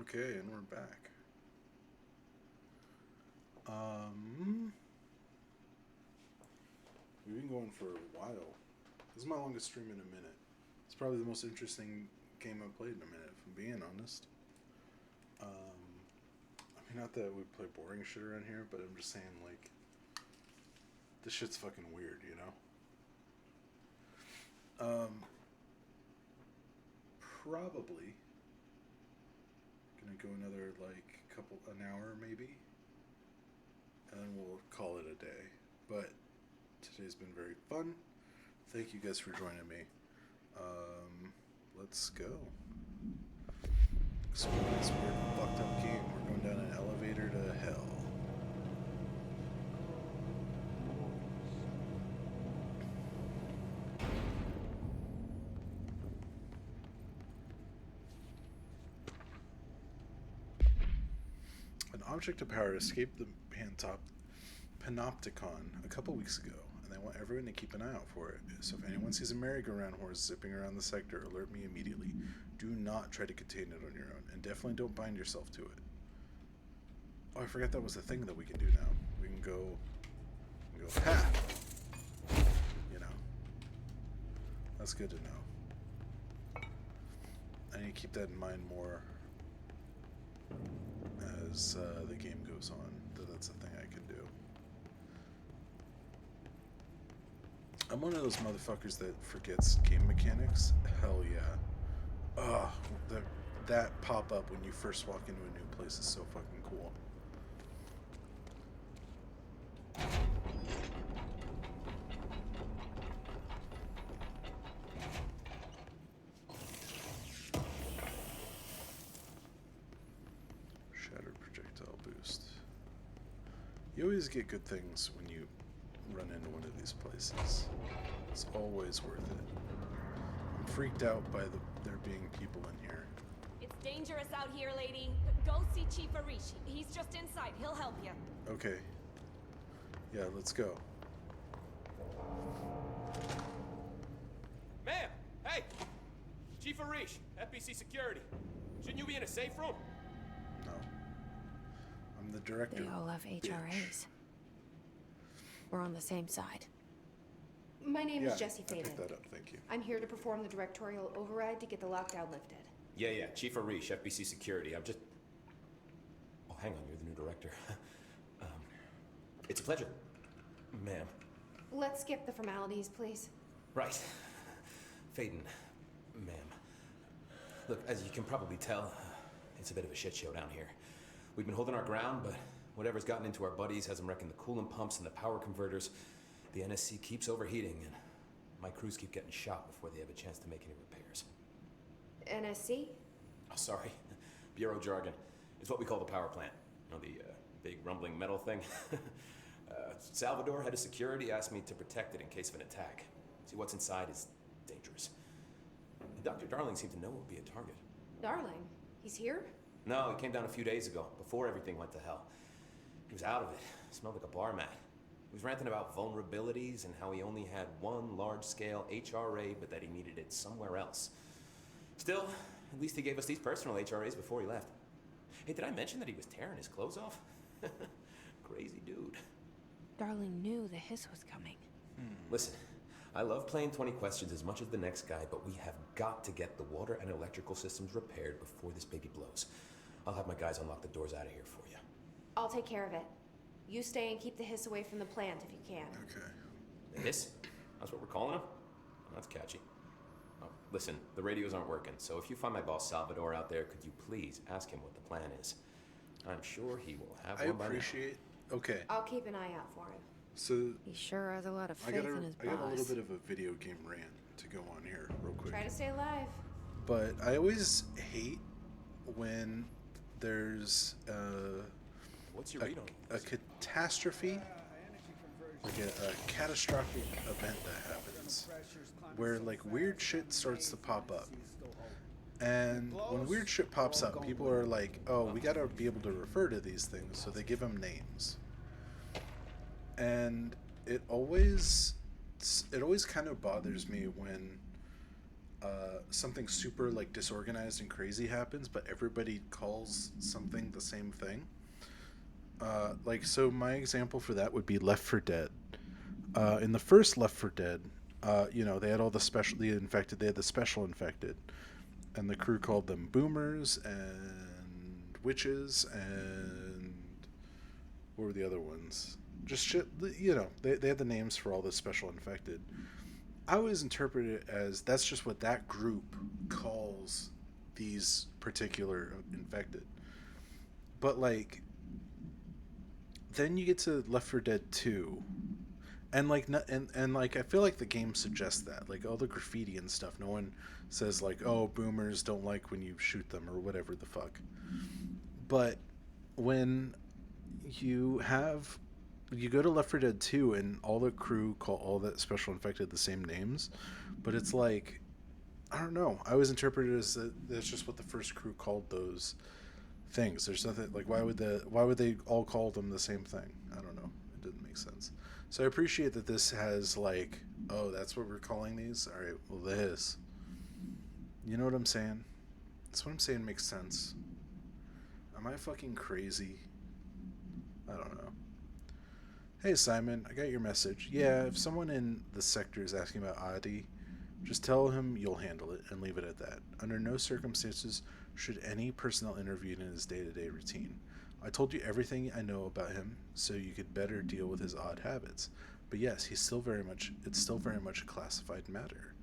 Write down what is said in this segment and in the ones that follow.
Okay, and we're back. Um, we've been going for a while. This is my longest stream in a minute. It's probably the most interesting game I've played in a minute, if I'm being honest. I mean, not that we play boring shit around here, but I'm just saying, like, this shit's fucking weird, you know? Probably gonna go another, like, an hour maybe, and then we'll call it a day. But today's been very fun. Thank you guys for joining me. Let's go. Explore this weird, fucked up game. We're going down an elevator to hell. An object of power escaped the Panopticon a couple weeks ago, and they want everyone to keep an eye out for it. So if anyone sees a merry-go-round horse zipping around the sector, alert me immediately. Do not try to contain it on your own, and definitely don't bind yourself to it. Oh, I forgot that was a thing that we can do now. We can go, ha! You know. That's good to know. I need to keep that in mind more as the game goes on, that's a thing I can do. I'm one of those motherfuckers that forgets game mechanics. Hell yeah. Ugh, that pop-up when you first walk into a new place is so fucking cool. Shattered projectile boost. You always get good things when you run into one of these places. It's always worth it. I'm freaked out by there being people in here. It's dangerous out here, lady. Go see Chief Arishi. He's just inside. He'll help you. Okay. Yeah, let's go. Ma'am! Hey! Chief Arish, FBC Security. Shouldn't you be in a safe room? No. I'm the director. They all have HRAs. We're on the same side. My name is Jesse I Faden. picked that up, thank you. I'm here to perform the directorial override to get the lockdown lifted. Yeah, Chief Arish, FBC Security. I'm just... Oh, hang on, you're the new director. It's a pleasure, ma'am. Let's skip the formalities, please. Right. Faden, ma'am. Look, as you can probably tell, it's a bit of a shit show down here. We've been holding our ground, but whatever's gotten into our buddies has them wrecking the coolant pumps and the power converters. The NSC keeps overheating, and my crews keep getting shot before they have a chance to make any repairs. NSC? Oh, sorry. Bureau jargon. It's what we call the power plant. You know, the big rumbling metal thing? Salvador, head of security, asked me to protect it in case of an attack. See, what's inside is dangerous. Dr. Darling seemed to know it would be a target. Darling? He's here? No, he came down a few days ago, before everything went to hell. He was out of it. Smelled like a bar mat. He was ranting about vulnerabilities and how he only had one large-scale HRA, but that he needed it somewhere else. Still, at least he gave us these personal HRAs before he left. Hey, did I mention that he was tearing his clothes off? Crazy dude. Darling knew the hiss was coming. Listen, I love playing 20 questions as much as the next guy, but we have got to get the water and electrical systems repaired before this baby blows. I'll have my guys unlock the doors out of here for you. I'll take care of it. You stay and keep the hiss away from the plant if you can. Okay. The hiss? That's what we're calling him? That's catchy. Oh, listen, the radios aren't working, so if you find my boss Salvador out there, could you please ask him what the plan is? I'm sure he will have I one by now. appreciate... Okay, I'll keep an eye out for him. so He sure has a lot of I faith got in his I got a little boss. bit of a video game rant to go on here real quick. Try to stay alive. But I always hate when there's What's your read on a catastrophe, like a catastrophic event that happens, where like weird shit starts to pop up. And when weird shit pops up, people are like, oh, we gotta be able to refer to these things, so they give them names. And it always kind of bothers me when something super like disorganized and crazy happens, but everybody calls something the same thing. Like, so my example for that would be Left 4 Dead. In the first Left 4 Dead, they had all the infected. They had the special infected, and the crew called them boomers and witches and what were the other ones? Just shit. They had the names for all the special infected. I always interpret it as that's just what that group calls these particular infected. But like, then you get to Left 4 Dead 2, and like, and like, I feel like the game suggests that, like, all the graffiti and stuff. No one says like, oh, boomers don't like when you shoot them or whatever the fuck. But when you go to Left 4 Dead 2 and all the crew call all that special infected the same names, but it's like, I don't know. I always interpret it as that's just what the first crew called those things. There's nothing like, why would they all call them the same thing? I don't know. It didn't make sense. So I appreciate that this has like, oh, that's what we're calling these. All right, well, this. You know what I'm saying? That's what I'm saying makes sense. Am I fucking crazy? I don't know. Hey Simon, I got your message. Yeah, if someone in the sector is asking about Adi, just tell him you'll handle it and leave it at that. Under no circumstances should any personnel intervene in his day-to-day routine. I told you everything I know about him so you could better deal with his odd habits. But yes, it's still very much a classified matter.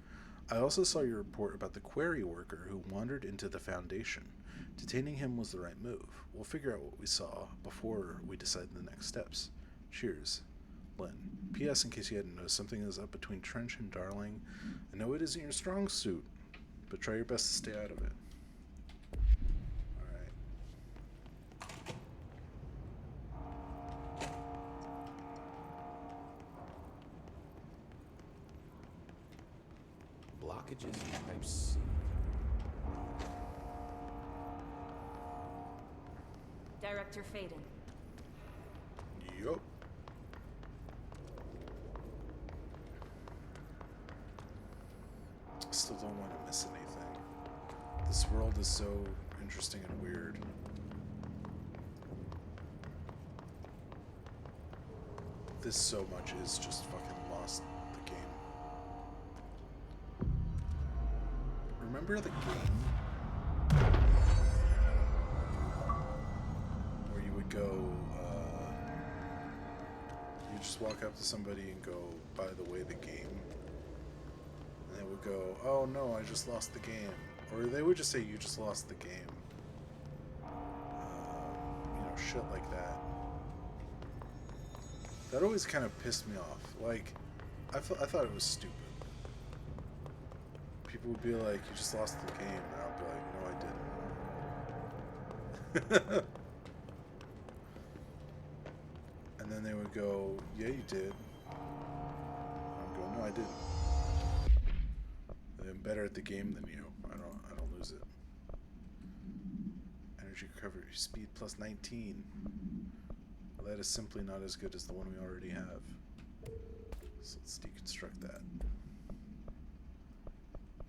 I also saw your report about the quarry worker who wandered into the Foundation. Detaining him was the right move. We'll figure out what we saw before we decide the next steps. Cheers, Lynn. P.S. In case you hadn't noticed, something is up between Trench and Darling. I know it isn't your strong suit, but try your best to stay out of it. Blockages in Type C. Director Faden. Yup. Still don't want to miss anything. This world is so interesting and weird. This so much is just fucking lost the game. Remember the game where you would go, you just walk up to somebody and go, by the way, the game? And they would go, oh no, I just lost the game. Or they would just say, you just lost the game. Shit like that. That always kind of pissed me off. Like, I thought it was stupid. People would be like, you just lost the game. And I'll be like, no, I didn't. And then they would go, yeah, you did. I'd go, no, I didn't. I'm better at the game than you. I don't lose it. Energy recovery speed plus 19. Well, that is simply not as good as the one we already have. So let's deconstruct that.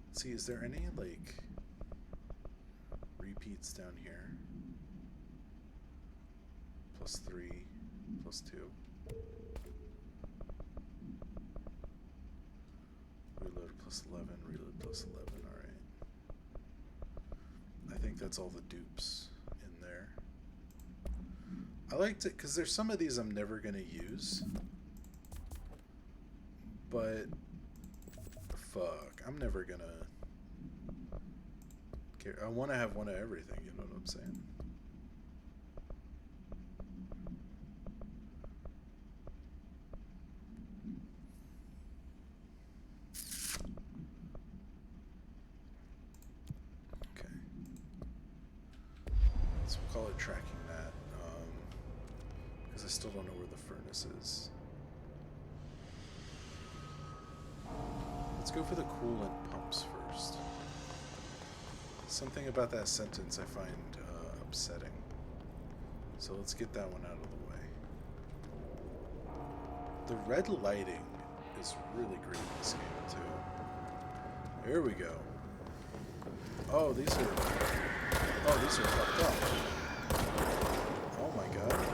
Let's see, is there any like repeats down here? Plus 3, plus 2. Reload plus 11, reload plus 11, alright. I think that's all the dupes in there. I liked it because there's some of these I'm never going to use. But, fuck, I'm never going to care. I want to have one of everything, you know what I'm saying? Call it tracking that, because I still don't know where the furnace is. Let's go for the coolant pumps first. Something about that sentence I find upsetting. So let's get that one out of the way. The red lighting is really great in this game too. There we go. Oh, these are... Oh, these are fucked up. Oh my god.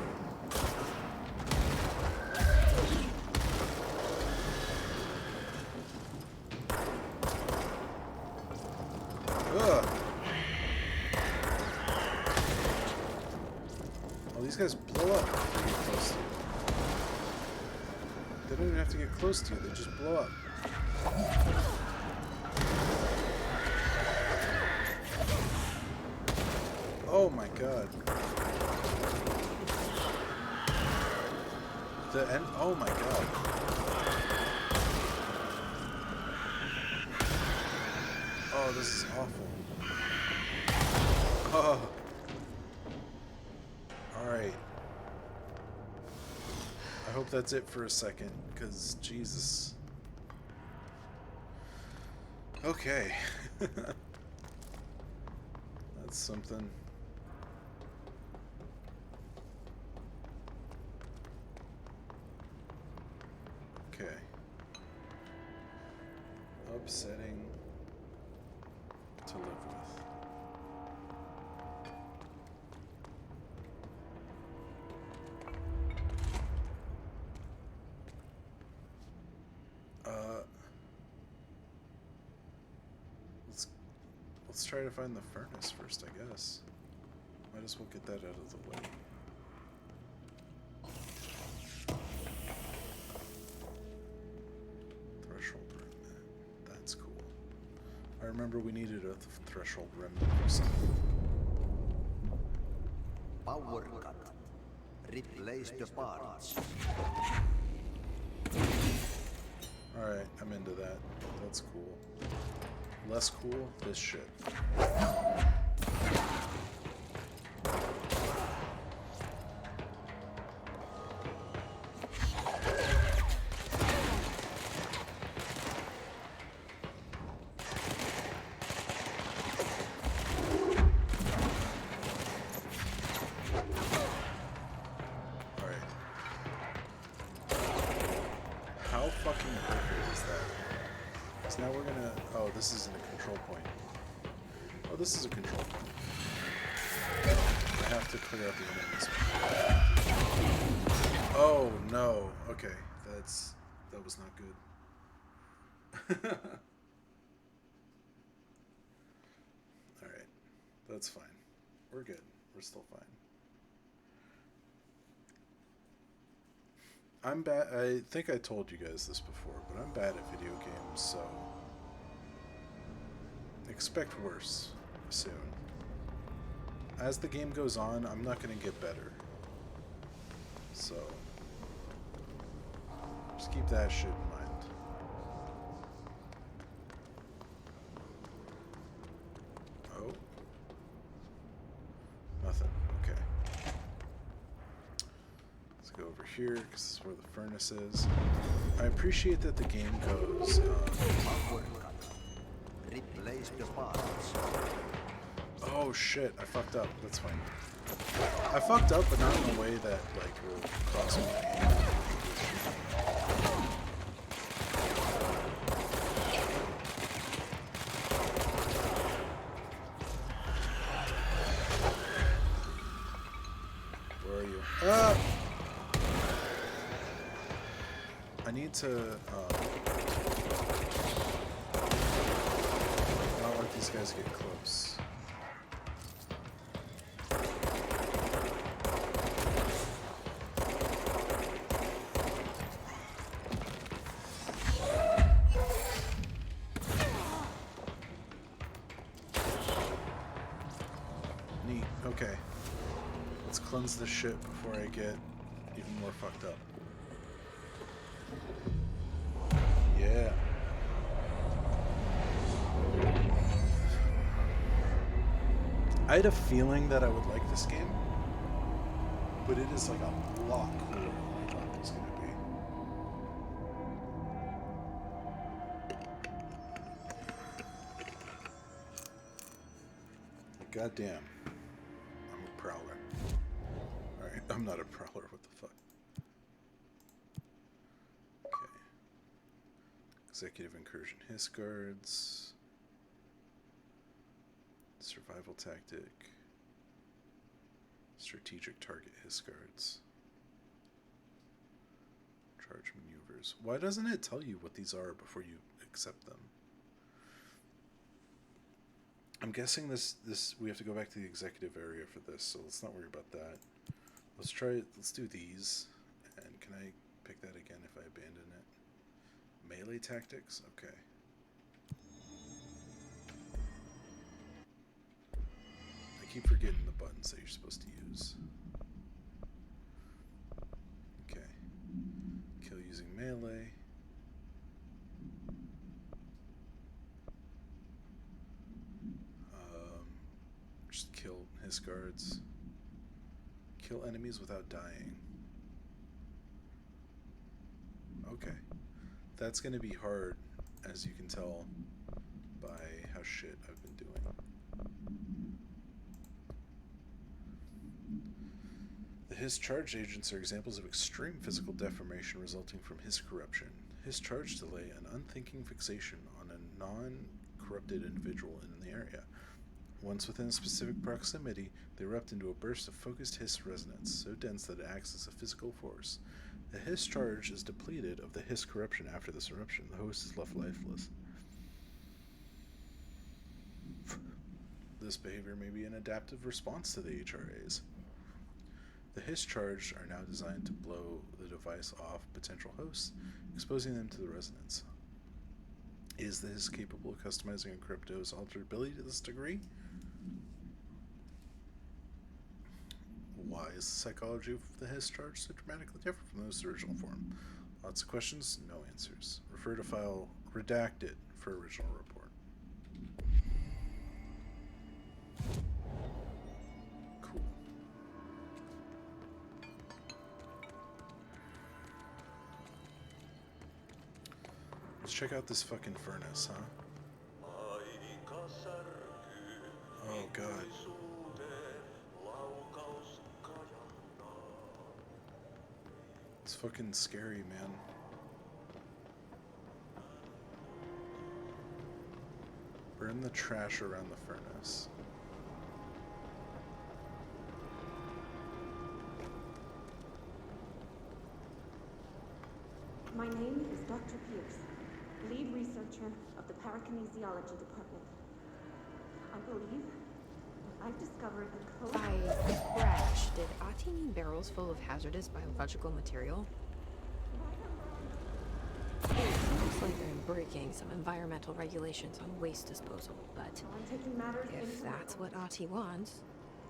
Ugh. Oh, these guys blow up if they get close to you. They don't even have to get close to you, they just blow up. Oh my god. The end. Oh my god. Oh, this is awful. Oh. Alright. I hope that's it for a second, because Jesus. Okay. That's something. Okay. Upsetting to live with. Let's try to find the furnace first, I guess. Might as well get that out of the way. Threshold remnant. That's cool. I remember we needed a threshold remnant for something. Power cut. Replace the parts. Alright, I'm into that. That's cool. Less cool, this shit. This isn't a control point. Oh, this is a control point. I have to clear out the enemies. Oh no. Okay, that was not good. All right, that's fine. We're good. We're still fine. I'm bad. I think I told you guys this before, but I'm bad at video games, so. Expect worse soon. As the game goes on, I'm not going to get better. So, just keep that shit in mind. Oh. Nothing. Okay. Let's go over here, because this is where the furnace is. I appreciate that the game goes... Replace the parts. Oh shit, I fucked up. That's fine. I fucked up, but not in a way that, like, will cost me. Where are you? Ah! I need to, these guys get close. Neat. Okay. Let's cleanse this shit before I get even more fucked up. Yeah. I had a feeling that I would like this game, but it is like a lot cooler than I thought it was going to be. Goddamn. I'm a prowler. Alright, I'm not a prowler, what the fuck. Okay. Executive Incursion Hiss Guards. Survival tactic. Strategic target his guards. Charge maneuvers. Why doesn't it tell you what these are before you accept them? I'm guessing this we have to go back to the executive area for this, so let's not worry about that. Let's do these. And can I pick that again if I abandon it? Melee tactics? Okay. I keep forgetting the buttons that you're supposed to use. Okay. Kill using melee. Just kill his guards. Kill enemies without dying. Okay. That's gonna be hard, as you can tell by how shit I've been doing. The Hiss charged agents are examples of extreme physical deformation resulting from Hiss corruption. Hiss charge delay an unthinking fixation on a non-corrupted individual in the area. Once within a specific proximity, they erupt into a burst of focused Hiss resonance, so dense that it acts as a physical force. The Hiss charge is depleted of the Hiss corruption after this eruption. The host is left lifeless. This behavior may be an adaptive response to the HRAs. The Hiss charge are now designed to blow the device off potential hosts, exposing them to the resonance. Is the Hiss capable of customizing a crypto's alterability to this degree? Why is the psychology of the Hiss charge so dramatically different from those original form? Lots of questions, no answers. Refer to file redacted for original report. Cool. Let's check out this fucking furnace, huh? Oh god. It's fucking scary, man. Burn the trash around the furnace. My name is Dr. Pierce, lead researcher of the Parakinesiology Department. I believe that I've discovered the code... By crash, did Ahti need barrels full of hazardous biological material? It seems like they're breaking some environmental regulations on waste disposal, but I'm taking matters if into that's my what own. Ahti wants,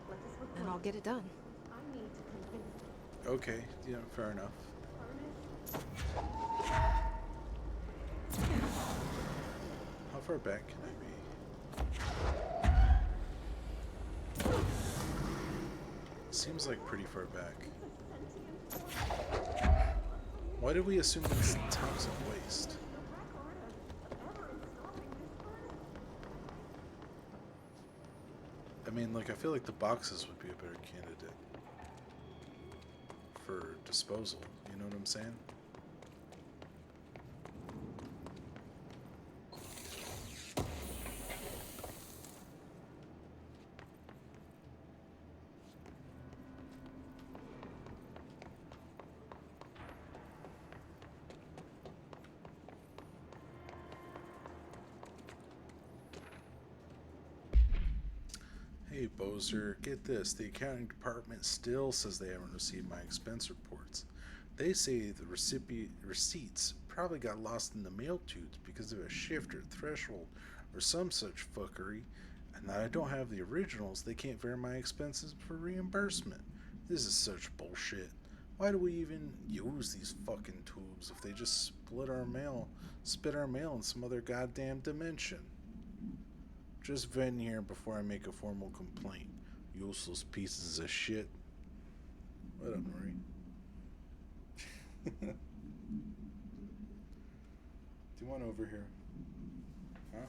Let this then I'll report. get it done. I need to convince Okay, yeah, fair enough. How far back can I be? Seems like pretty far back. Why did we assume it's toxic waste? I mean, like, I feel like the boxes would be a better candidate for disposal. You know what I'm saying? Hey, Bozer, get this. The accounting department still says they haven't received my expense reports. They say the receipts probably got lost in the mail tubes because of a shift or threshold or some such fuckery, and that I don't have the originals. They can't verify my expenses for reimbursement. This is such bullshit. Why do we even use these fucking tubes if they just spit our mail in some other goddamn dimension? Just venting here before I make a formal complaint. Useless pieces of shit. What up, Marie? Do you want over here? Huh?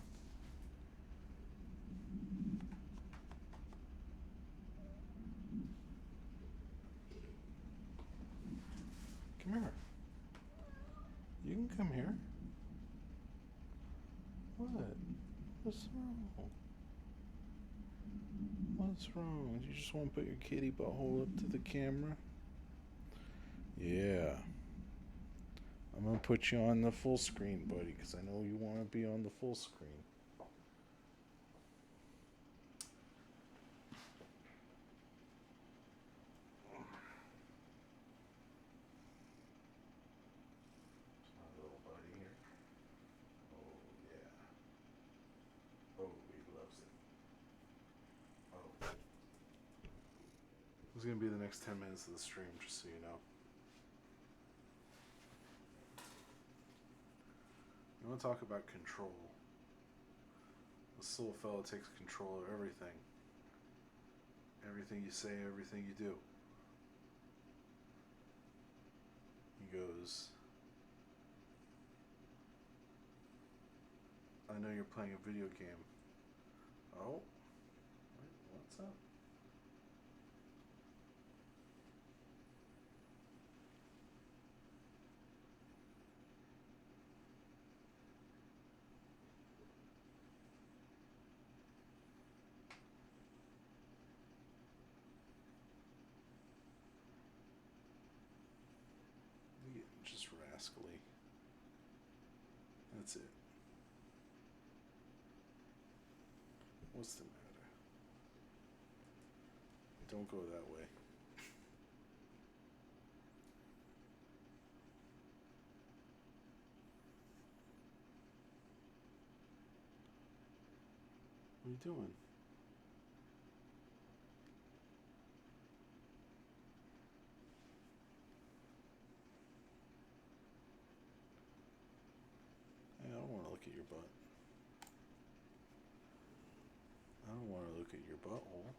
Come here. You can come here. What? What's wrong? What's wrong? You just want to put your kitty butthole up to the camera? Yeah. I'm going to put you on the full screen, buddy, because I know you want to be on the full screen. My little buddy here. Oh, yeah. Oh, he loves it. Oh. This is going to be the next 10 minutes of the stream, just so you know. You want to talk about control. This little fella takes control of everything. Everything you say, everything you do. He goes, I know you're playing a video game. Oh? What's up? Just rascally. That's it. What's the matter? Don't go that way. What are you doing? Hey, I don't want to look at your butt. I don't want to look at your butthole.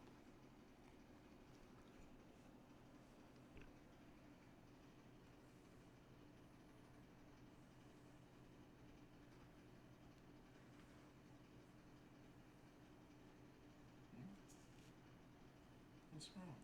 What's wrong?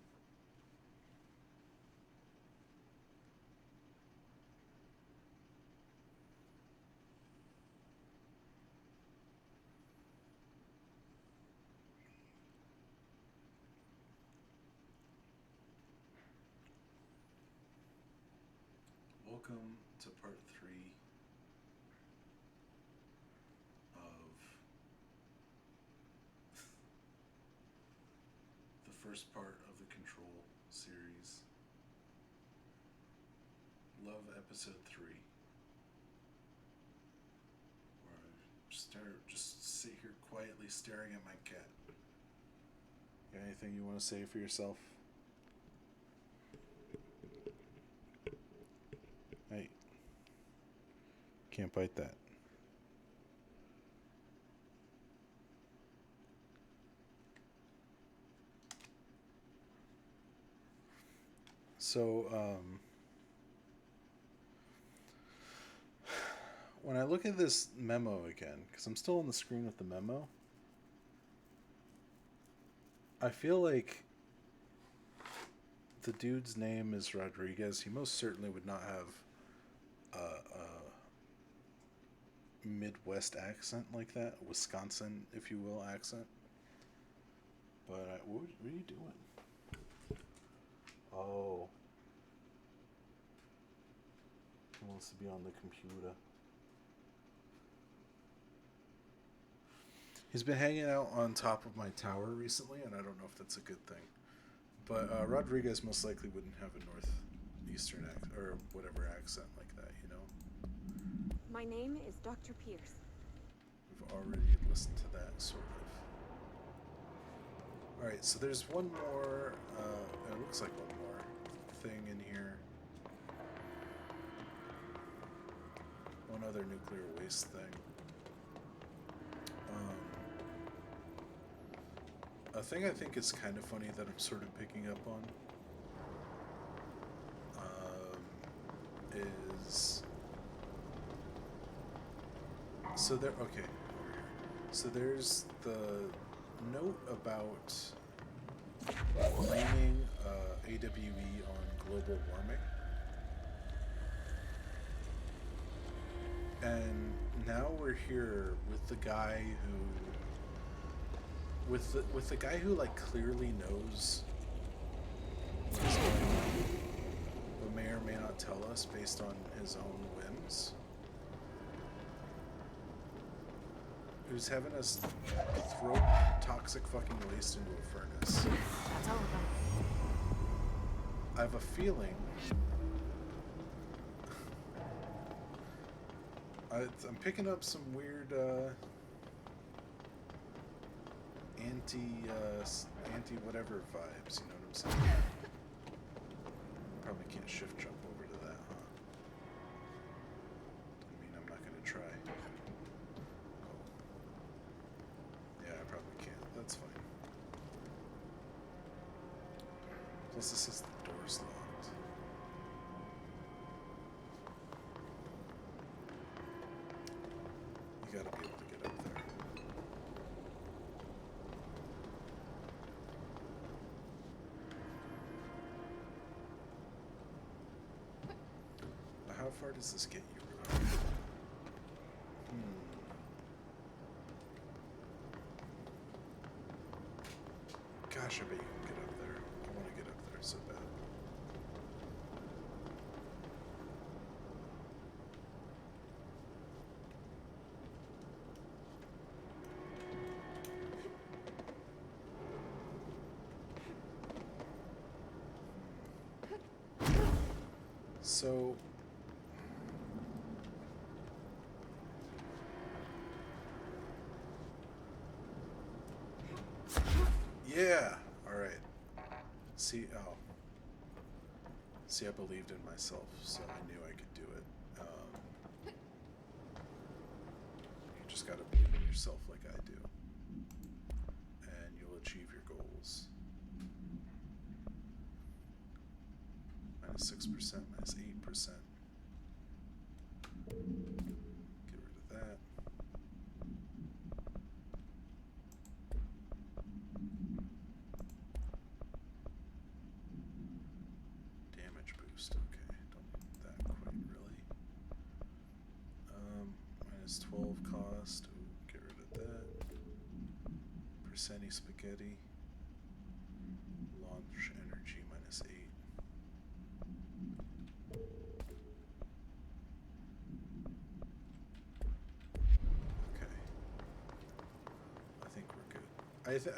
Welcome to part 3 of the first part of the Control series. Love episode 3. Where I just sit here quietly staring at my cat. Got anything you want to say for yourself? Hey, can't bite that. So, when I look at this memo again, because I'm still on the screen with the memo, I feel like the dude's name is Rodriguez. He most certainly would not have a Midwest accent like that, Wisconsin, if you will, accent. But what are you doing? Oh, he wants to be on the computer. He's been hanging out on top of my tower recently, and I don't know if that's a good thing. But Rodriguez most likely wouldn't have a northeastern accent or whatever accent like that, you know. My name is Dr. Pierce. We've already listened to that, sort of. Alright, so there's one more, it looks like one more thing in here. One other nuclear waste thing. A thing I think is kind of funny that I'm sort of picking up on is... So there, okay, over here. So there's the note about blaming AWE on global warming. And now we're here with the guy who with the guy who like clearly knows what is going on, but may or may not tell us based on his own whims. Who's having us throw toxic fucking waste into a furnace. That's all of them. I have a feeling I'm picking up some weird anti whatever vibes, you know what I'm saying? Probably can't shift jump over to that, huh? Doesn't mean I'm not gonna try. Oh. Yeah, I probably can't. That's fine. Plus this is the door's locked. You gotta be able to get up there. How far does this get you, really? Gosh, I bet you can get up there. I want to get up there so bad. So yeah, all right. See, I believed in myself, so I knew I could do it. You just gotta believe in yourself like I do, and you'll achieve your goals. -6%, -8%. Get rid of that. Damage boost, okay. Don't need that quite really. -12 cost. Ooh, get rid of that. Percenti spaghetti. Launch energy -8.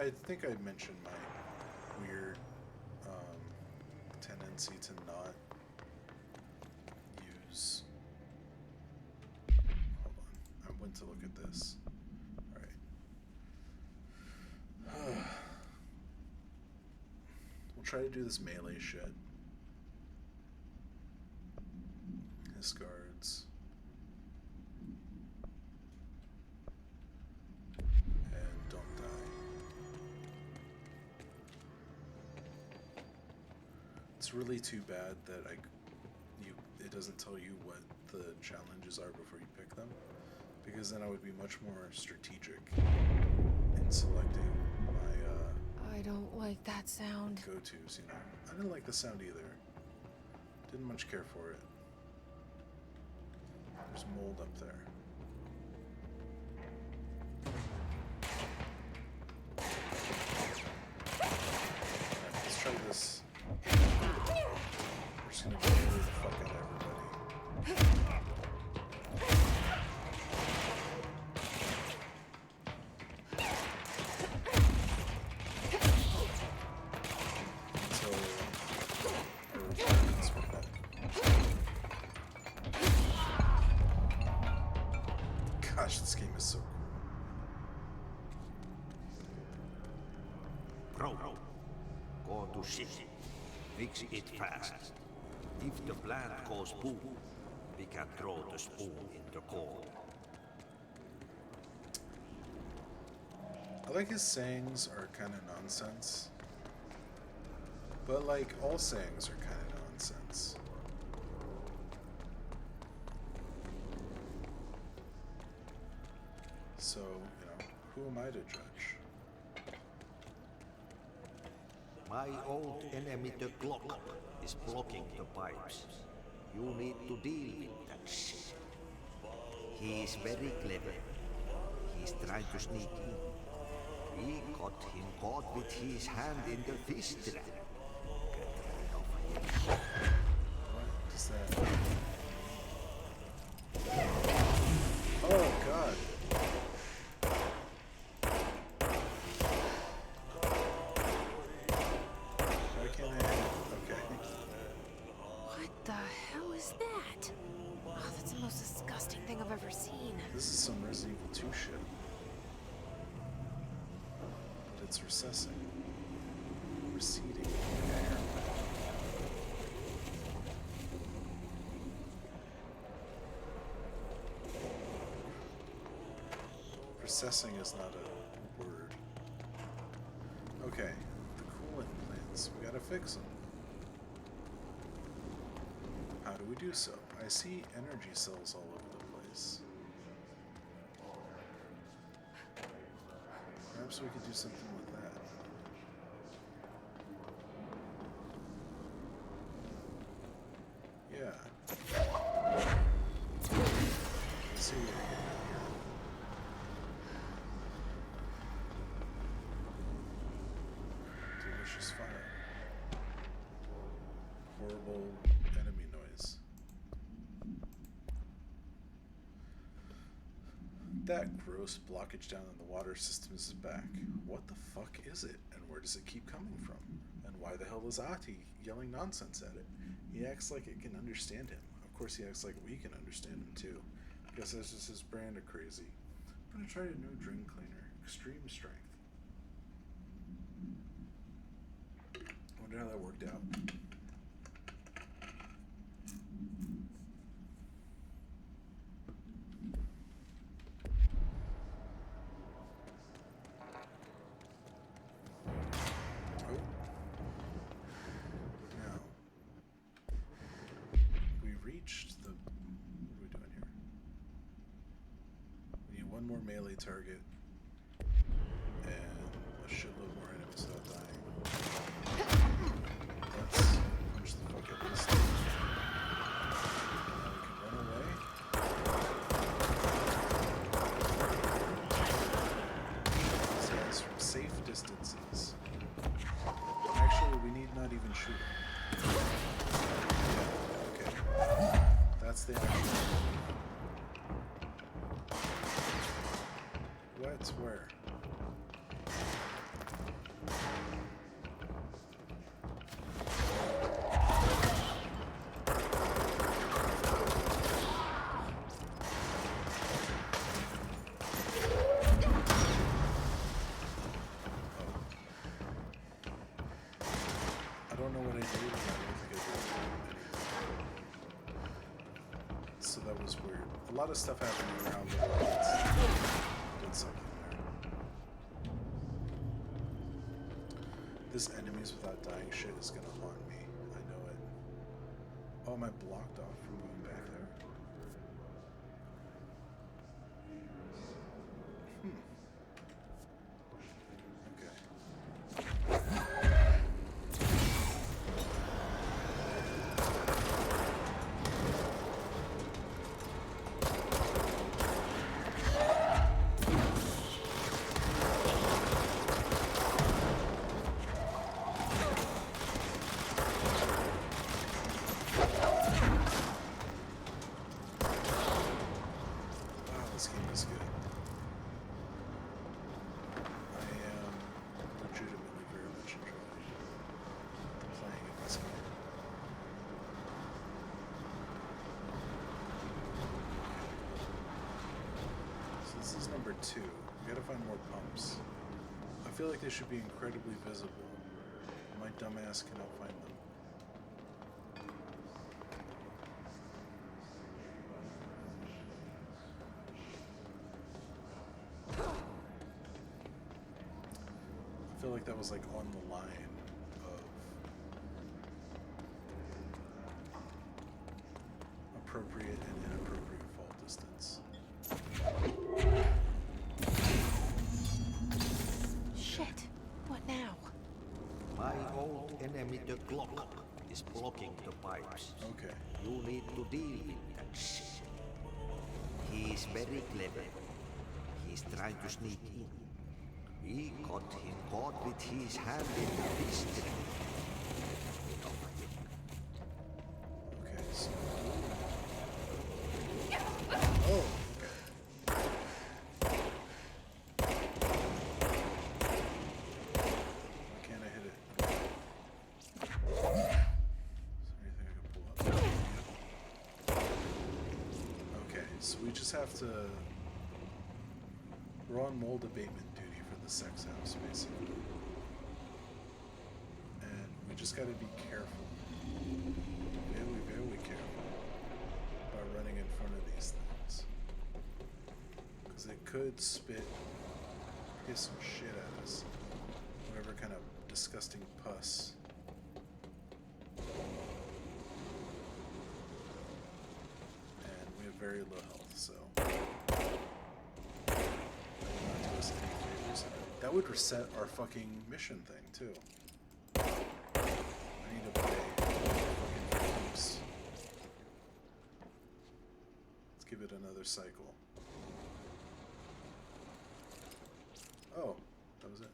I think I mentioned my weird tendency to not use. Hold on, I went to look at this. All right. We'll try to do this melee shit. His guards. It's really too bad that it doesn't tell you what the challenges are before you pick them, because then I would be much more strategic in selecting my I don't like that sound. go-tos, you know. I didn't like the sound either. Didn't much care for it. There's mold up there. Alright, let's try this. We're just gonna get rid of the fuck out of everybody. Until our requirements were met. Gosh, this game is so cool. Bro, go to ship. Fix it fast. If the plant goes boom, we can throw the spoon in the coal. I like his sayings are kind of nonsense. But like, all sayings are kind of nonsense. So, you know, who am I to judge? My old enemy, the clock, is blocking the pipes. You need to deal with that shit. He is very clever. He's trying to sneak in. he got him caught with his hand in the fish trap. What is that? Oh god. Why can't I? Okay. What the hell is that? Oh, that's the most disgusting thing I've ever seen. This is some Resident Evil 2 shit. But it's recessing. Receding. Recessing is not a word. Okay, the coolant plants. We gotta fix them. How do we do so? I see energy cells all over the place. Perhaps we could do something with that. Yeah. Let's see what we can do here. Delicious fire. Horrible enemy noise. That gross blockage down in the water systems is back. What the fuck is it? And where does it keep coming from? And why the hell is Ahti yelling nonsense at it? He acts like it can understand him. Of course he acts like we can understand him too. Guess that's just his brand of crazy. I'm gonna try a new drain cleaner. Extreme strength. Wonder how that worked out. Oh. Now. We reached the... What are we doing here? We need one more melee target. And a shitload more enemies without dying. Let's punch the fuck out of this thing. Now we can run away. These guys from safe distances. Actually, we need not even shoot them. Okay. That's the actual. What? Where? I don't know what I did. I don't think I did anything. So that was weird. A lot of stuff happened around the world. Did something there. This enemies without dying shit is gonna haunt me. I know it. Oh, am I blocked off from going back there? Okay. Wow, this game is good. I am legitimately very much enjoying playing in this game. So this is number 2. We gotta find more pumps. I feel like they should be incredibly visible. My dumbass cannot find them. I feel like that was like on the line of appropriate and inappropriate fall distance. Shit. What now? My old enemy, the Glock, is blocking the pipes. Okay. You need to deal with that shit. He's very clever. He's trying to sneak in. He got him caught with his hand in the fist. Okay, so. Oh, okay. Why can't I hit it? Is there anything I can pull up? Okay, so we just have to. We're on mold abatement duty for the sex house, basically. And we just gotta be careful. Very, very careful about running in front of these things. Because it could spit, piss some shit at us. Whatever kind of disgusting pus. And we have very low health, so. Not do us any favors. That would reset our fucking mission thing, too. I need to pay fucking keeps. Let's give it another cycle. Oh, that was it.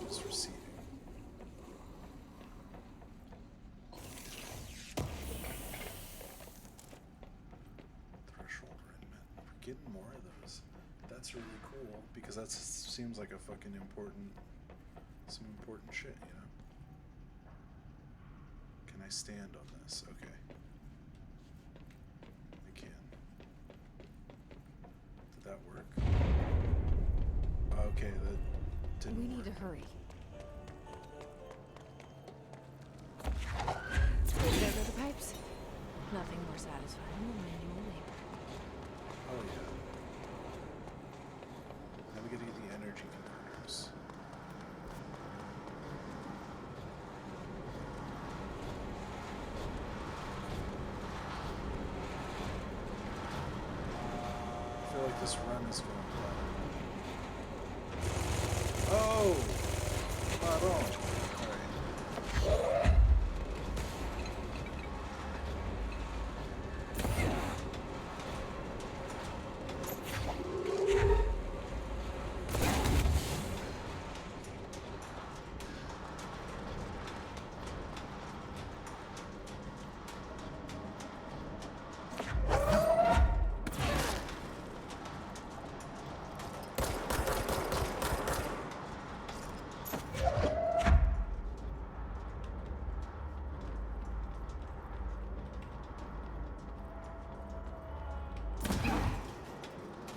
Just receiving. Threshold Renman. We're getting more of those. That's really cool because that seems like a fucking important, some important shit, you know? Can I stand on this? Okay. I can. Did that work? Okay, that didn't We work. need to hurry. There go the pipes. Nothing more satisfying than manual labor. Oh yeah. Now we gotta get the energy converters. I feel like this run is going well. Oh! Spot on. Alright.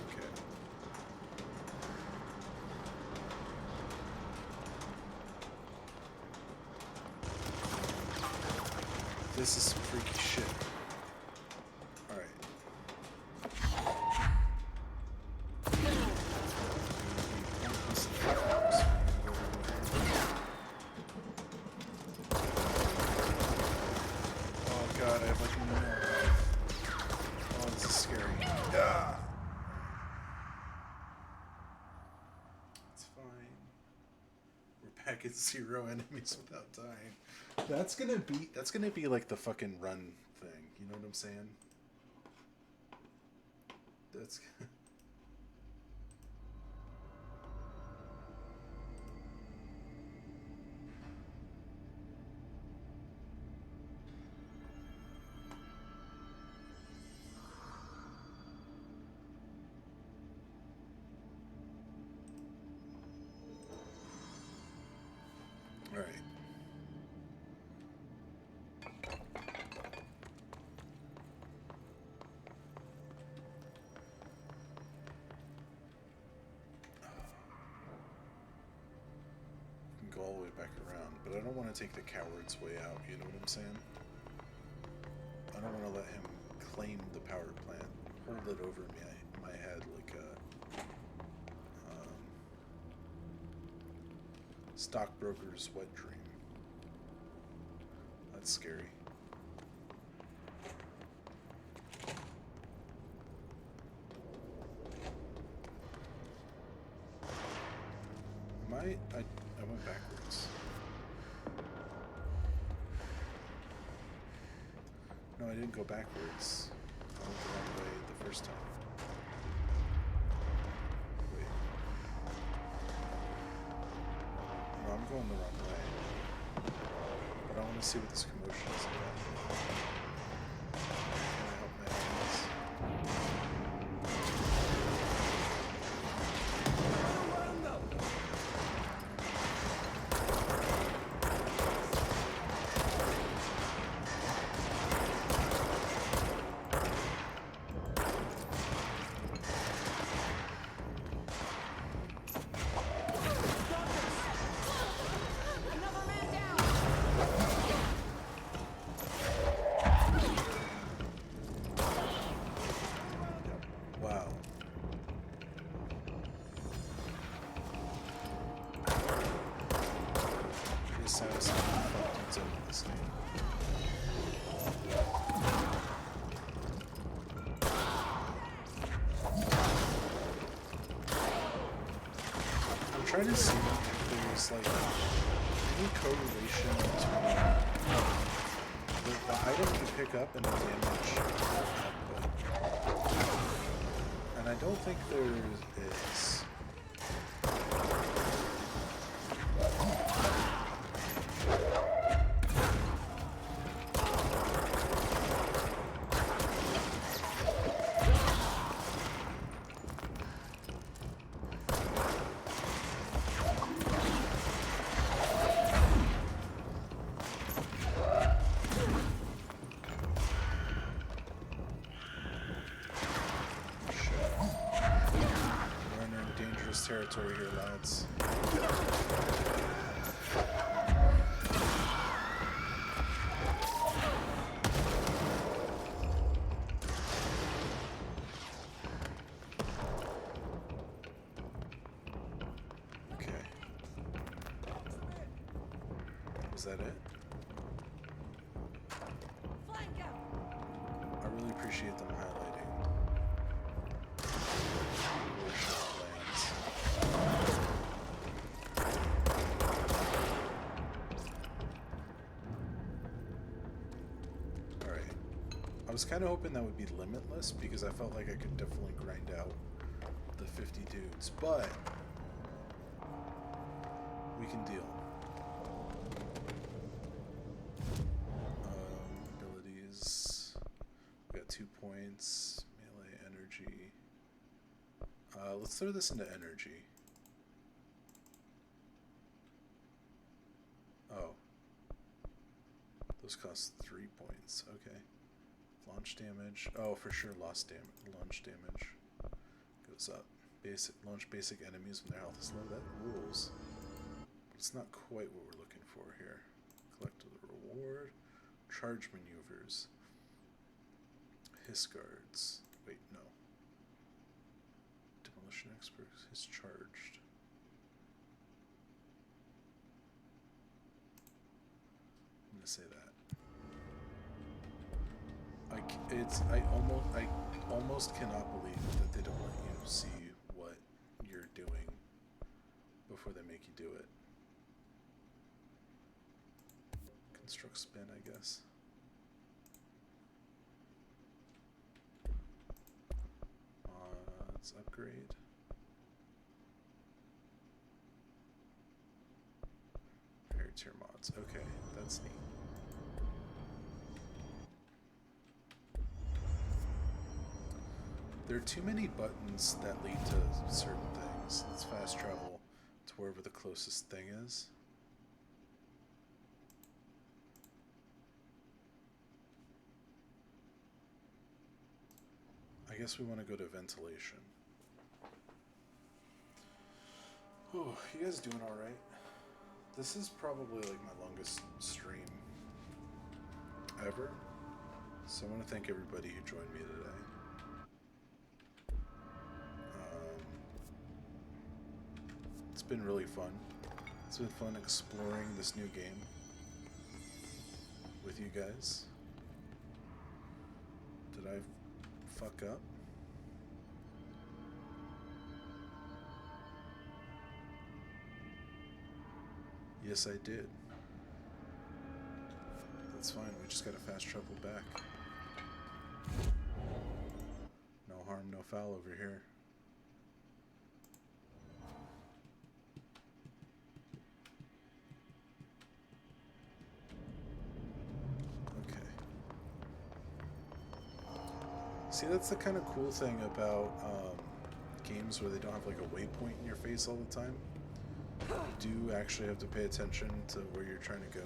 Okay. This is some freaky shit. Alright. Oh god, I have like no health. Oh, this is scary. Ah! It's fine. We're back at 0 enemies without dying. That's gonna be like the fucking run thing. You know what I'm saying? That's all right. We can go all the way back around, but I don't want to take the coward's way out. You know what I'm saying? I don't want to let him claim the power plant, hold it over my head like a stockbroker's wet dream. That's scary. I went backwards. I didn't go backwards. I went the wrong way the first time. Wait. No, I'm going the wrong way. But I want to see what this commotion is about. Can I help my enemies? Another man down! Wow. This sounds like fucked into this game. I'm trying to see if there's like any correlation between the item you pick up and the damage output. And I don't think there is. We're entering dangerous territory here, lads. Okay. Was that it? Flank him! I really appreciate them highlighting warship lands. Alright. I was kind of hoping that would be limitless because I felt like I could definitely grind out the 50 dudes, but we can deal. Abilities. We got 2 points. Melee energy. Let's throw this into energy. Oh. Those cost 3 points. Okay. Launch damage. Oh, for sure, lost damage. Launch damage goes up. Launch basic enemies when their health is low. That rules. But it's not quite what we're looking for here. Collect the reward. Charge maneuvers. Hiss guards. Wait, no. Demolition experts. Hiss charged. I'm gonna say that. I almost cannot believe that they don't let you see what you're doing before they make you do it. Construct spin, I guess. Let's upgrade. Air tier mods. Okay, that's neat. There are too many buttons that lead to certain things. Let's fast travel to wherever the closest thing is. I guess we want to go to ventilation. Oh, you guys doing all right? This is probably like my longest stream ever. So I want to thank everybody who joined me today. It's been really fun. It's been fun exploring this new game with you guys. Did I fuck up? Yes, I did. That's fine. We just gotta fast travel back. foul over here. Okay. See, that's the kind of cool thing about games where they don't have like a waypoint in your face all the time. You do actually have to pay attention to where you're trying to go.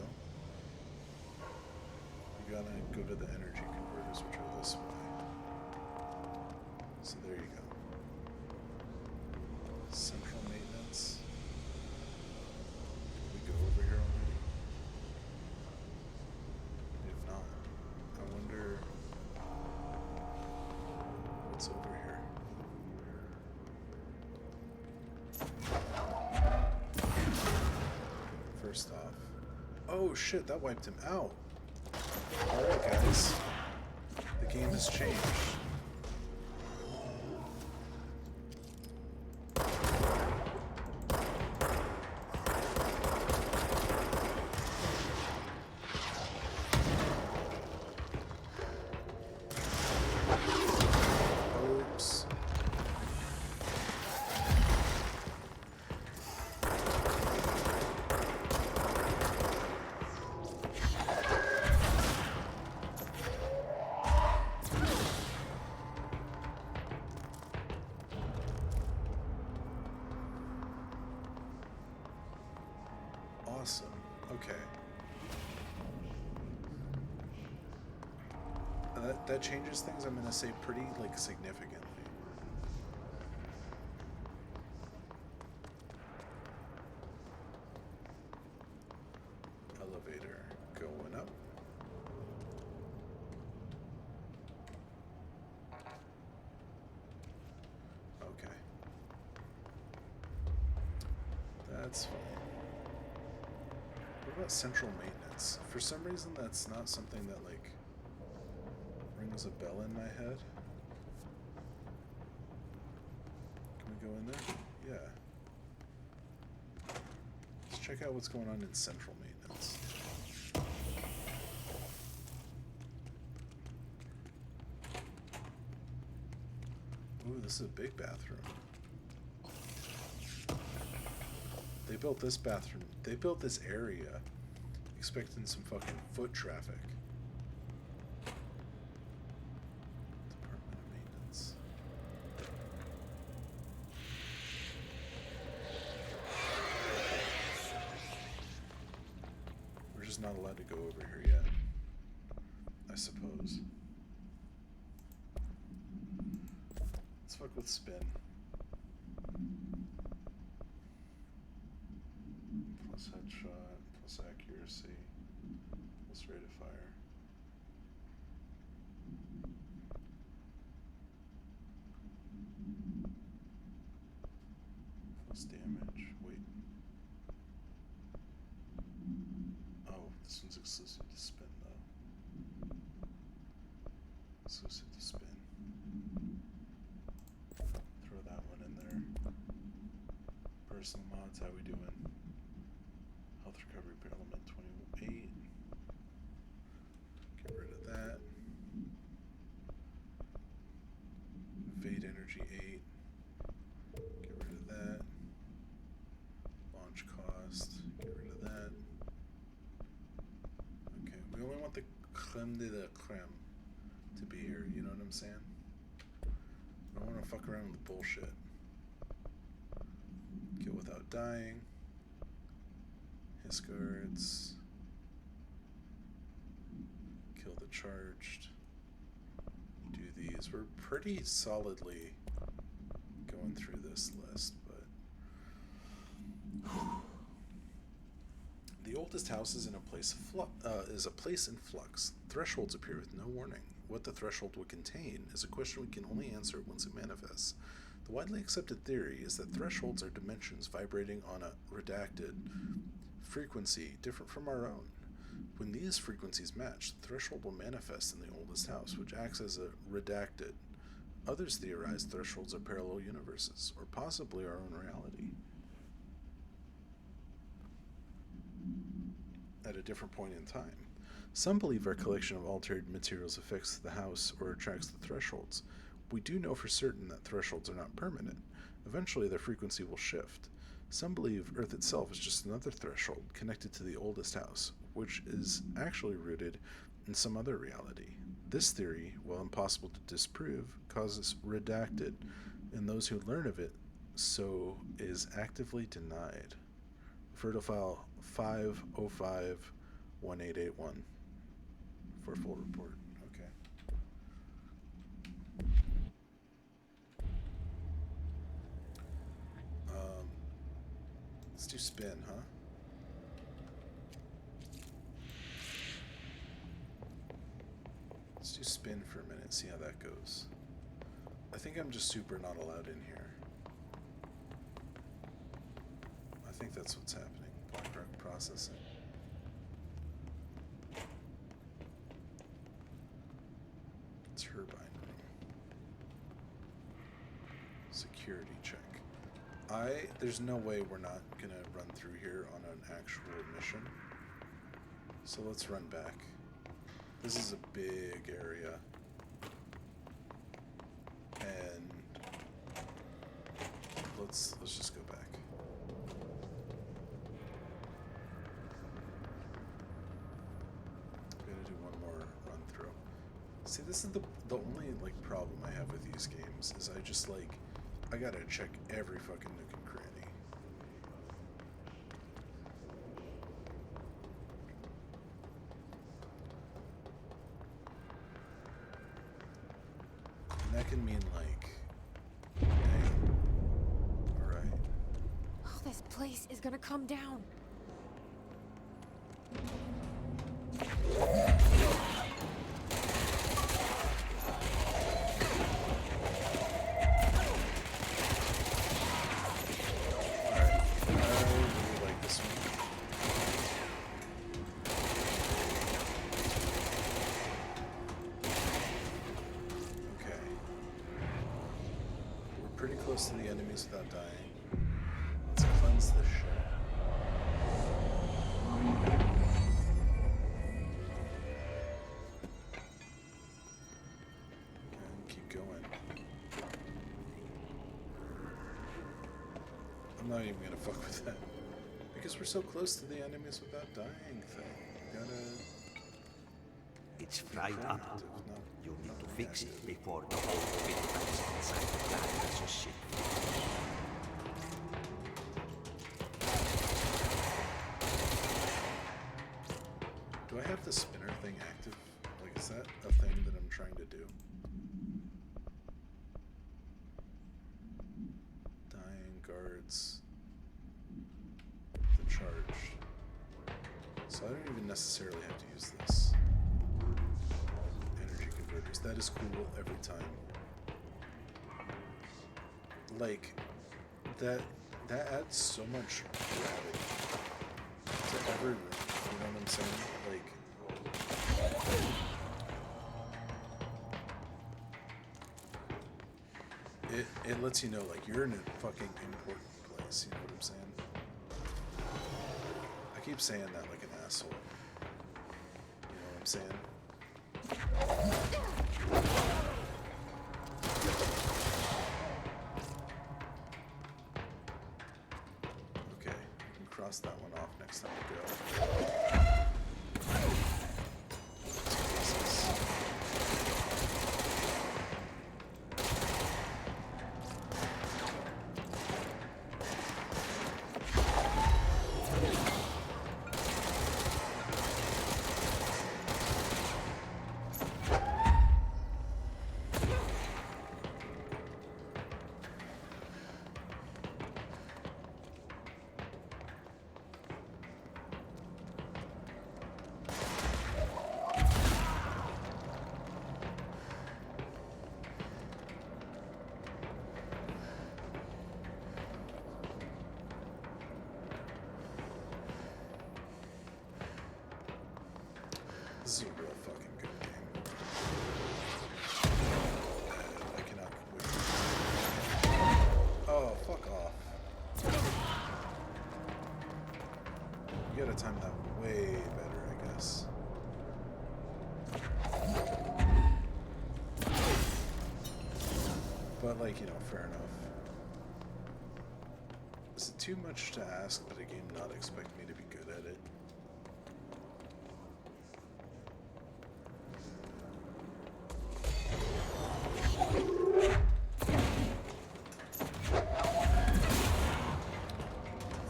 You gotta go to the energy converters, which are this way. So there you go. Central maintenance. Did we go over here already? If not, I wonder what's over here. First off. Oh shit, that wiped him out. Alright guys. The game has changed. Oops. Awesome. Okay. That changes things, I'm gonna say, pretty, like, significantly. Elevator going up. Okay. That's fine. What about central maintenance? For some reason, that's not something that, like, rings a bell in my head. Can we go in there? Yeah. Let's check out what's going on in central maintenance. Ooh, this is a big bathroom. They built this bathroom. They built this area expecting some fucking foot traffic. Department of Maintenance. We're just not allowed to go over here yet, I suppose. Let's fuck with spin. Plus headshot, plus accuracy, plus rate of fire. Plus damage. Wait. Oh, this one's exclusive to spin though. Exclusive to spin. Throw that one in there. Personal mods, how we doing? Health recovery per element 28. Get rid of that. Evade energy 8. Get rid of that. Launch cost. Get rid of that. Okay, we only want the creme de la creme to be here, you know what I'm saying? I don't want to fuck around with bullshit. Kill without dying. His guards. Kill the charged. Do these. We're pretty solidly going through this list, but the oldest house is in a place in flux. Thresholds appear with no warning. What the threshold would contain is a question we can only answer once it manifests. The widely accepted theory is that thresholds are dimensions vibrating on a redacted frequency different from our own. When these frequencies match, the threshold will manifest in the oldest house, which acts as a redacted. Others theorize thresholds are parallel universes, or possibly our own reality. At a different point in time. Some believe our collection of altered materials affects the house or attracts the thresholds. We do know for certain that thresholds are not permanent. Eventually, their frequency will shift. Some believe Earth itself is just another threshold connected to the oldest house, which is actually rooted in some other reality. This theory, while impossible to disprove, causes redacted, and those who learn of it so is actively denied. Refer to file 5051881 for a full report. Okay. Let's do spin, huh? Let's do spin for a minute, see how that goes. I think I'm just super not allowed in here. I think that's what's happening. Blackrock processing. Turbine room. Security check. There's no way we're not gonna run through here on an actual mission. So let's run back. This is a big area. And let's just go back. I'm gonna do one more run through. See, this is the only like problem I have with these games is I gotta check every fucking nook and cranny. And that can mean like, damn. All right. Oh, this place is gonna come down. To the enemies without dying. Let's cleanse this shit. And keep going. I'm not even gonna fuck with that. Because we're so close to the enemies without dying thing. We gotta... It's fried up. No. You need to fix it before the whole bit runs inside the Black ship. Do I have the spinner thing active? Like, is that a thing that I'm trying to do? Dying guards. The charge. So I don't even necessarily have to use this. Energy converters. That is cool every time. Like, that adds so much gravity to every room. You know what I'm saying? Like, it lets you know, like, you're in a fucking important place. You know what I'm saying? I keep saying that like an asshole. You know what I'm saying? Okay, we can cross that one off next time we go. This is a real fucking good game. I cannot wait. Oh, fuck off. You gotta time that way better, I guess. But, like, you know, fair enough. Is it too much to ask that a game not expect me to be good at it?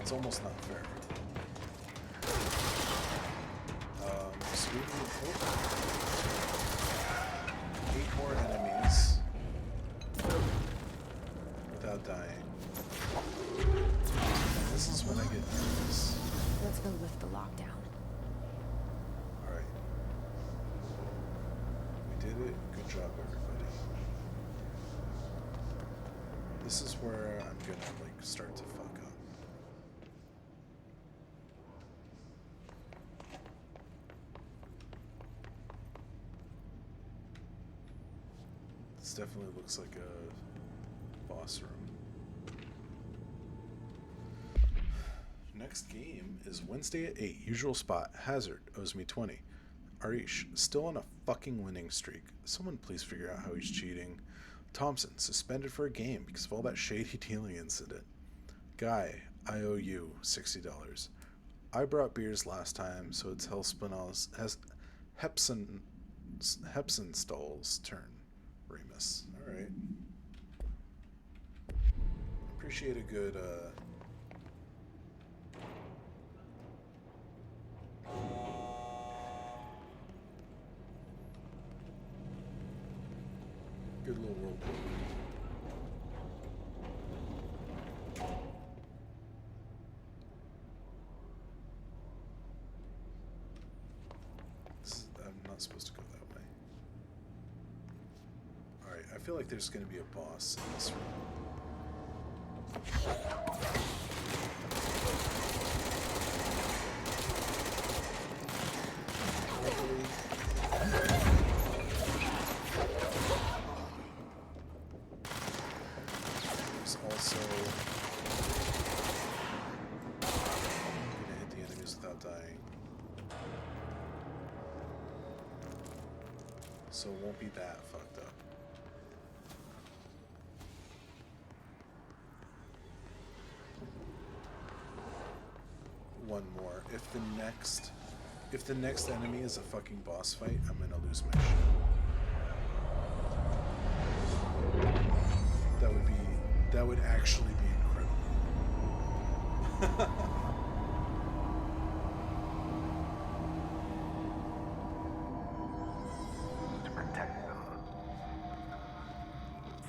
It's almost not fair. So we need 8 more enemies without dying. And this is when I get nervous. Let's go lift the lockdown. Alright. We did it. Good job, everybody. This is where I'm gonna, like, start to fuck up. This definitely looks like a boss room. Next game is Wednesday at 8. Usual spot. Hazard owes me 20. Arish, still on a fucking winning streak. Someone please figure out how he's cheating. Thompson, suspended for a game because of all that shady dealing incident. Guy, I owe you $60. I brought beers last time, so it's Hepsenstall's turn. Remus. Alright. Appreciate a good, good little world building. I'm not supposed to go that way. Alright, I feel like there's going to be a boss in this room. There's also... I'm going to hit the enemies without dying. So it won't be that fucked up. One more. If the next enemy is a fucking boss fight, I'm gonna lose my shit. That would actually be incredible. To protect them,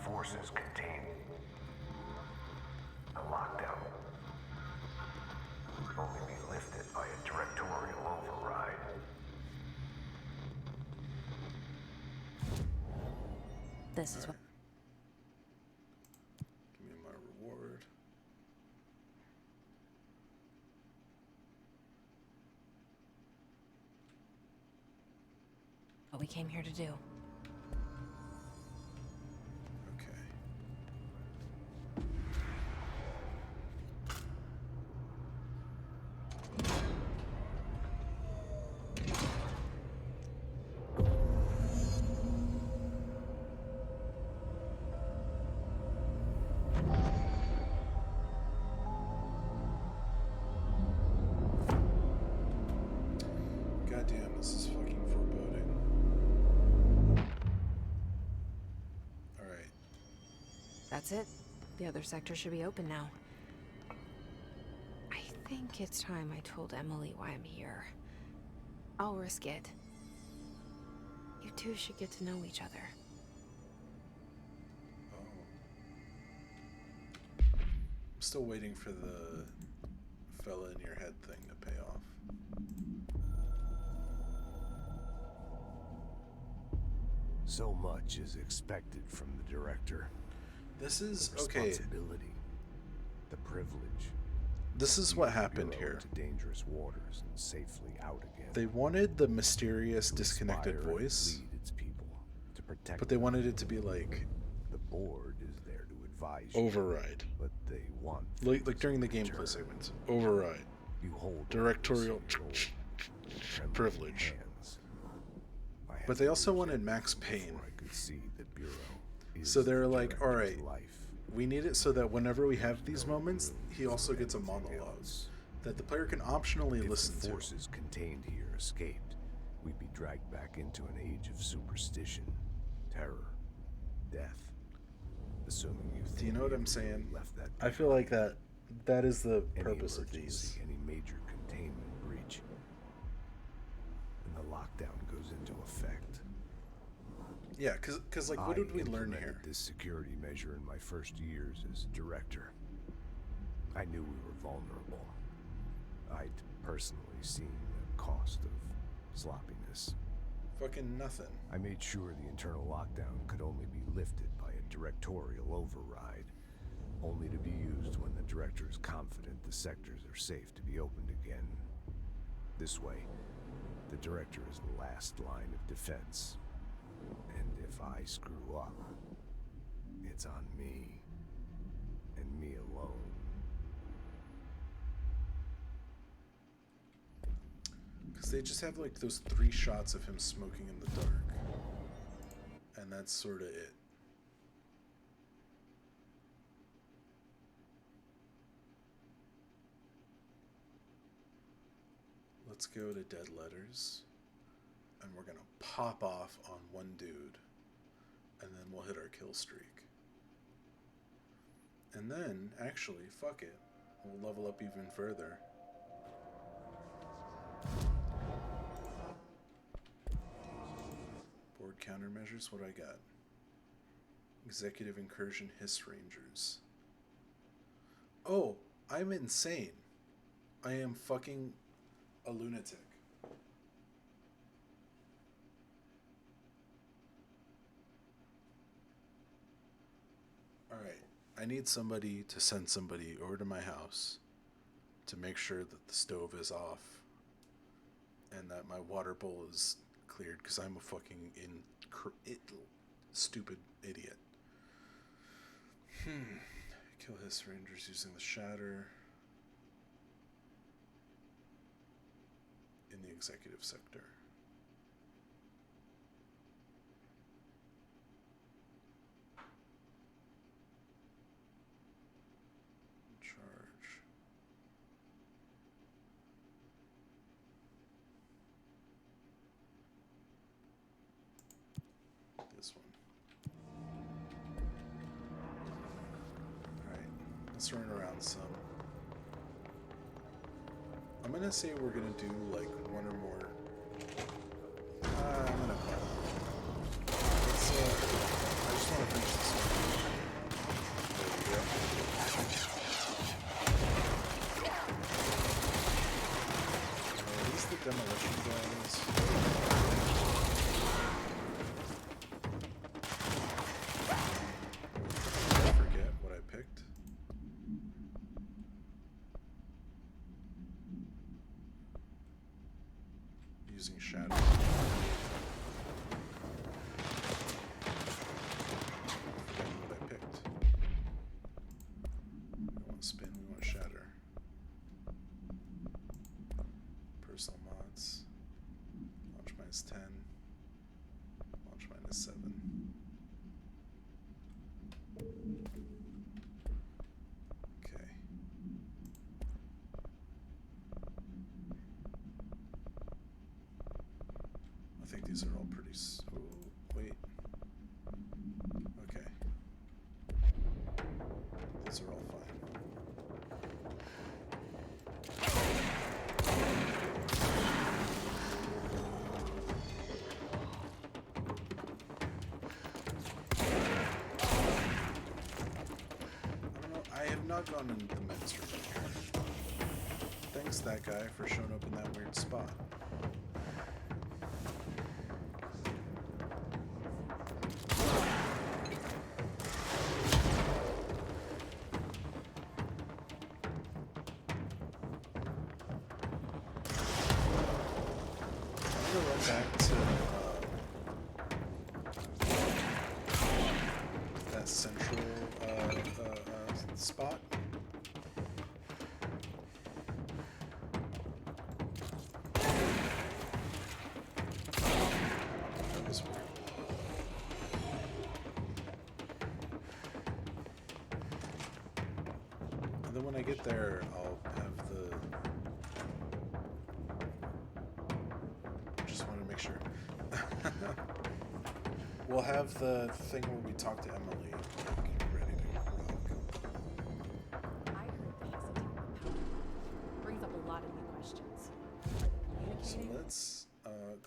forces contain a lockdown. Could only be lifted by a directorial override. This is what. Give me my reward. What we came here to do. Okay. Goddamn, this is fucking foreboding. Alright. That's it. The other sector should be open now. I think it's time I told Emily why I'm here. I'll risk it. You two should get to know each other. Oh. I'm still waiting for the fella in your head thing to pay off. So much is expected from the director. This is The okay. responsibility, the privilege. This is to what lead the happened Bureau here. to dangerous waters and safely out again. They wanted the mysterious To disconnected inspire and voice, lead its people, to protect but they them. wanted it to be like The board is there to advise you, override. but they want Like things during the in gameplay return. segments. Override. You hold Directorial trembling privilege. hands. I had But to they also lose wanted everything Max Payne. before I could see the Bureau. So they're the like, all director's right, life. we need it so that whenever we have these moments, he also gets a Anything monologue else. that the player can optionally If listen the to. forces contained here escaped, we'd be dragged back into an age of superstition, terror, death. Assuming you Do you know what I'm saying? left that I feel like that is the any purpose of emergency, these. any major containment breach, and the lockdown goes into effect. Yeah, because like, what did we learn implemented here? this security measure in my first years as director. I knew we were vulnerable. I'd personally seen the cost of sloppiness. Fucking nothing. I made sure the internal lockdown could only be lifted by a directorial override, only to be used when the director is confident the sectors are safe to be opened again. This way, the director is the last line of defense. And if I screw up, it's on me, and me alone. Because they just have like those 3 shots of him smoking in the dark. And that's sort of it. Let's go to Dead Letters. And we're gonna pop off on one dude. And then we'll hit our kill streak. And then, actually, fuck it. We'll level up even further. Board countermeasures, what do I got? Executive Incursion Hiss Rangers. Oh, I'm insane. I am fucking a lunatic. Alright, I need somebody to send somebody over to my house to make sure that the stove is off and that my water bowl is cleared, because I'm a fucking stupid idiot. Kill Hiss Rangers using the Shatter in the executive sector. Charge. This one. Alright, let's run around some. I'm gonna say we're gonna do like one or more. I'm gonna call it. Let's, I just want to finish this one. There we go. Are these the demolition guys? I forget what I picked. Using shadow. Forgetting what I picked. We want spin, we want shatter. Personal mods. Launch minus 10. Launch minus 7. Okay. I think these are all pretty. Oh, wait. Okay. These are all fine. I don't know. I have not gone into the men's room here. Thanks, that guy, for showing up in that weird spot. I'm gonna run back to that central spot. That was weird. And then when I get there, I'll have the... Just wanted to make sure. We'll have the thing where we talk to Emily, like, ready to rock. I heard the hesitant brings up a lot of new questions. So let's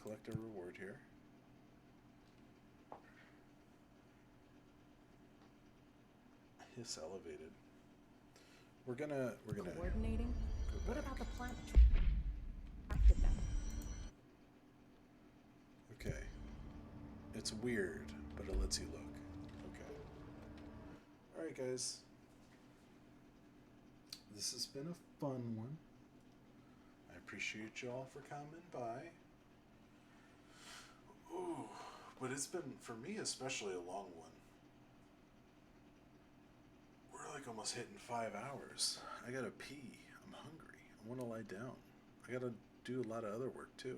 collect a reward here. Hiss elevated. We're gonna Coordinating? go What back. about the planet? Attracted them. Okay. It's weird, but it lets you look. Okay. Alright, guys. This has been a fun one. I appreciate y'all for coming by. Ooh, but it's been, for me especially, a long one. We're like almost hitting 5 hours. I gotta pee. I'm hungry. I want to lie down. I gotta do a lot of other work too.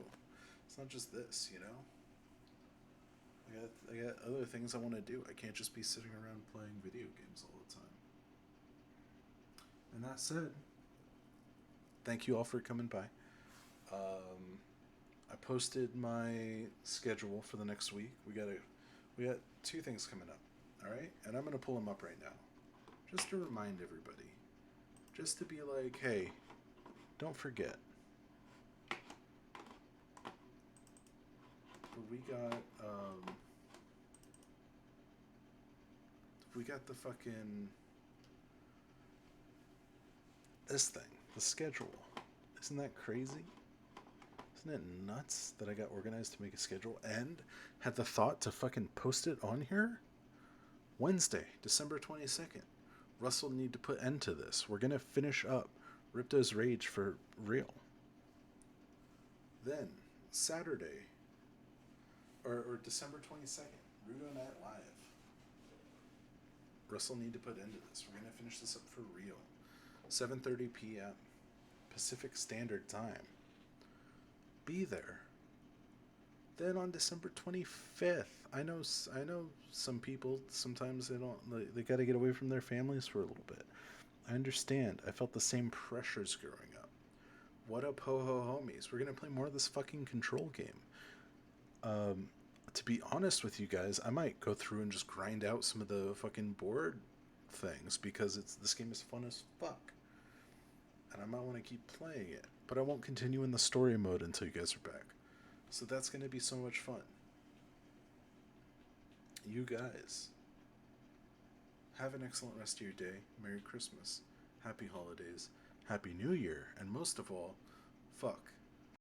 It's not just this, you know? I got other things I want to do. I can't just be sitting around playing video games all the time. And that said, thank you all for coming by. I posted my schedule for the next week. We got 2 things coming up, all right? And I'm gonna pull them up right now, just to remind everybody, just to be like, hey, don't forget. We got the fucking, this thing, the schedule. Isn't that crazy? Isn't it nuts that I got organized to make a schedule and had the thought to fucking post it on here? Wednesday, December 22nd. Russell need to put end to this. We're gonna finish up Ripto's Rage for real. Then, Saturday, or December 22nd, Rudo Night Live. Russell need to put end to this. We're gonna finish this up for real. 7:30 p.m. Pacific Standard Time. Be there. Then on December 25th, I know some people sometimes they got to get away from their families for a little bit. I understand. I felt the same pressures growing up. What up, ho ho homies? We're gonna play more of this fucking Control game. To be honest with you guys, I might go through and just grind out some of the fucking board things because this game is fun as fuck. And I might want to keep playing it, but I won't continue in the story mode until you guys are back. So that's going to be so much fun. You guys, have an excellent rest of your day. Merry Christmas. Happy holidays. Happy New Year. And most of all, fuck.